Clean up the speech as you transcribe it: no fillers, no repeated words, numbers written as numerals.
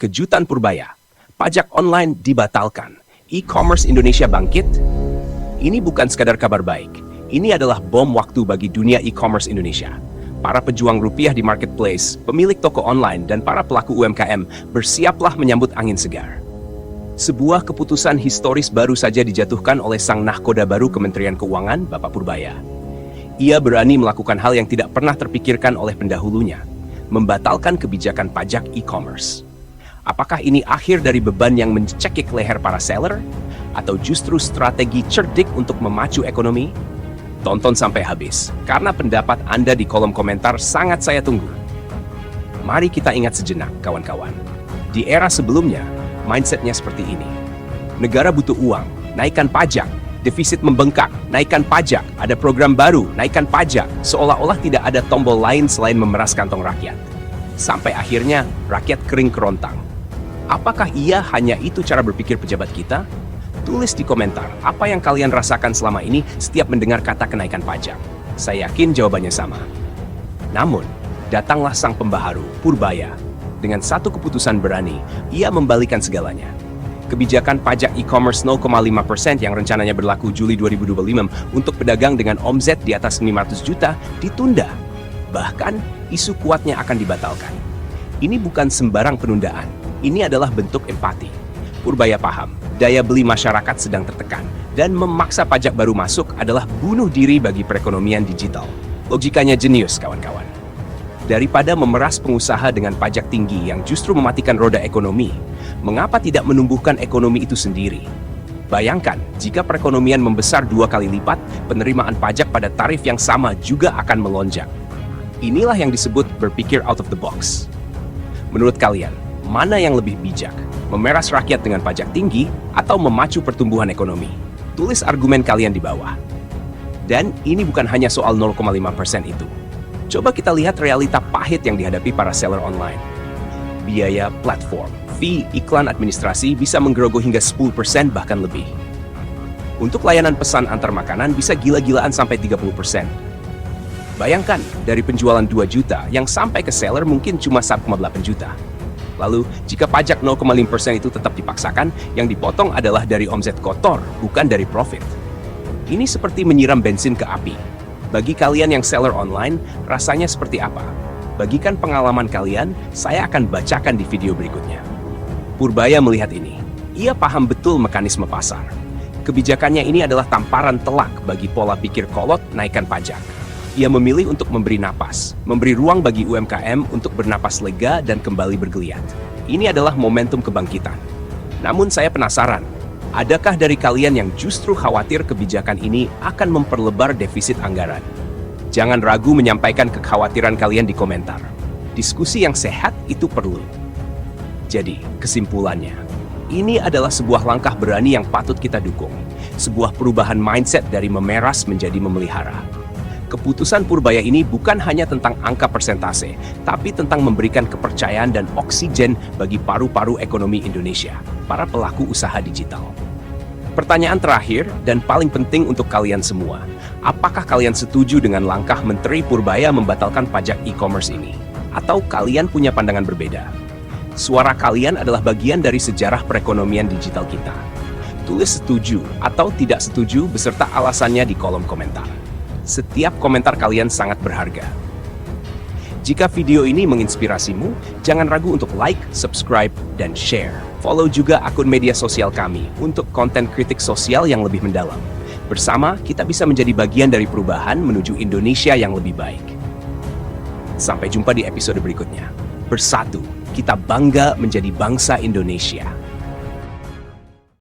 Kejutan Purbaya, pajak online dibatalkan, e-commerce Indonesia bangkit. Ini bukan sekadar kabar baik, ini adalah bom waktu bagi dunia e-commerce Indonesia. Para pejuang rupiah di marketplace, pemilik toko online, dan para pelaku UMKM bersiaplah menyambut angin segar. Sebuah keputusan historis baru saja dijatuhkan oleh sang nahkoda baru Kementerian Keuangan, Bapak Purbaya. Ia berani melakukan hal yang tidak pernah terpikirkan oleh pendahulunya, membatalkan kebijakan pajak e-commerce. Apakah ini akhir dari beban yang mencekik leher para seller? Atau justru strategi cerdik untuk memacu ekonomi? Tonton sampai habis, karena pendapat Anda di kolom komentar sangat saya tunggu. Mari kita ingat sejenak, kawan-kawan. Di era sebelumnya, mindsetnya seperti ini. Negara butuh uang, naikkan pajak. Defisit membengkak, naikkan pajak. Ada program baru, naikkan pajak. Seolah-olah tidak ada tombol lain selain memeras kantong rakyat. Sampai akhirnya, rakyat kering kerontang. Apakah ia hanya itu cara berpikir pejabat kita? Tulis di komentar apa yang kalian rasakan selama ini setiap mendengar kata kenaikan pajak. Saya yakin jawabannya sama. Namun, datanglah sang pembaharu, Purbaya. Dengan satu keputusan berani, ia membalikan segalanya. Kebijakan pajak e-commerce 0,5% yang rencananya berlaku Juli 2025 untuk pedagang dengan omset di atas 500 juta ditunda. Bahkan, isu kuatnya akan dibatalkan. Ini bukan sembarang penundaan. Ini adalah bentuk empati. Purbaya paham, daya beli masyarakat sedang tertekan, dan memaksa pajak baru masuk adalah bunuh diri bagi perekonomian digital. Logikanya jenius, kawan-kawan. Daripada memeras pengusaha dengan pajak tinggi yang justru mematikan roda ekonomi, mengapa tidak menumbuhkan ekonomi itu sendiri? Bayangkan, jika perekonomian membesar 2 kali lipat, penerimaan pajak pada tarif yang sama juga akan melonjak. Inilah yang disebut berpikir out of the box. Menurut kalian, mana yang lebih bijak? Memeras rakyat dengan pajak tinggi atau memacu pertumbuhan ekonomi? Tulis argumen kalian di bawah. Dan ini bukan hanya soal 0,5% itu. Coba kita lihat realita pahit yang dihadapi para seller online. Biaya platform, fee, iklan administrasi bisa menggerogoh hingga 10% bahkan lebih. Untuk layanan pesan antar makanan bisa gila-gilaan sampai 30%. Bayangkan, dari penjualan 2 juta yang sampai ke seller mungkin cuma 1,8 juta. Lalu, jika pajak 0,5% itu tetap dipaksakan, yang dipotong adalah dari omset kotor, bukan dari profit. Ini seperti menyiram bensin ke api. Bagi kalian yang seller online, rasanya seperti apa? Bagikan pengalaman kalian, saya akan bacakan di video berikutnya. Purbaya melihat ini. Ia paham betul mekanisme pasar. Kebijakannya ini adalah tamparan telak bagi pola pikir kolot naikkan pajak. Ia memilih untuk memberi napas, memberi ruang bagi UMKM untuk bernapas lega dan kembali bergeliat. Ini adalah momentum kebangkitan. Namun saya penasaran, adakah dari kalian yang justru khawatir kebijakan ini akan memperlebar defisit anggaran? Jangan ragu menyampaikan kekhawatiran kalian di komentar. Diskusi yang sehat itu perlu. Jadi, kesimpulannya, ini adalah sebuah langkah berani yang patut kita dukung. Sebuah perubahan mindset dari memeras menjadi memelihara. Keputusan Purbaya ini bukan hanya tentang angka persentase, tapi tentang memberikan kepercayaan dan oksigen bagi paru-paru ekonomi Indonesia, para pelaku usaha digital. Pertanyaan terakhir dan paling penting untuk kalian semua, apakah kalian setuju dengan langkah Menteri Purbaya membatalkan pajak e-commerce ini? Atau kalian punya pandangan berbeda? Suara kalian adalah bagian dari sejarah perekonomian digital kita. Tulis setuju atau tidak setuju beserta alasannya di kolom komentar. Setiap komentar kalian sangat berharga. Jika video ini menginspirasimu, jangan ragu untuk like, subscribe, dan share. Follow juga akun media sosial kami untuk konten kritik sosial yang lebih mendalam. Bersama, kita bisa menjadi bagian dari perubahan menuju Indonesia yang lebih baik. Sampai jumpa di episode berikutnya. Bersatu, kita bangga menjadi bangsa Indonesia.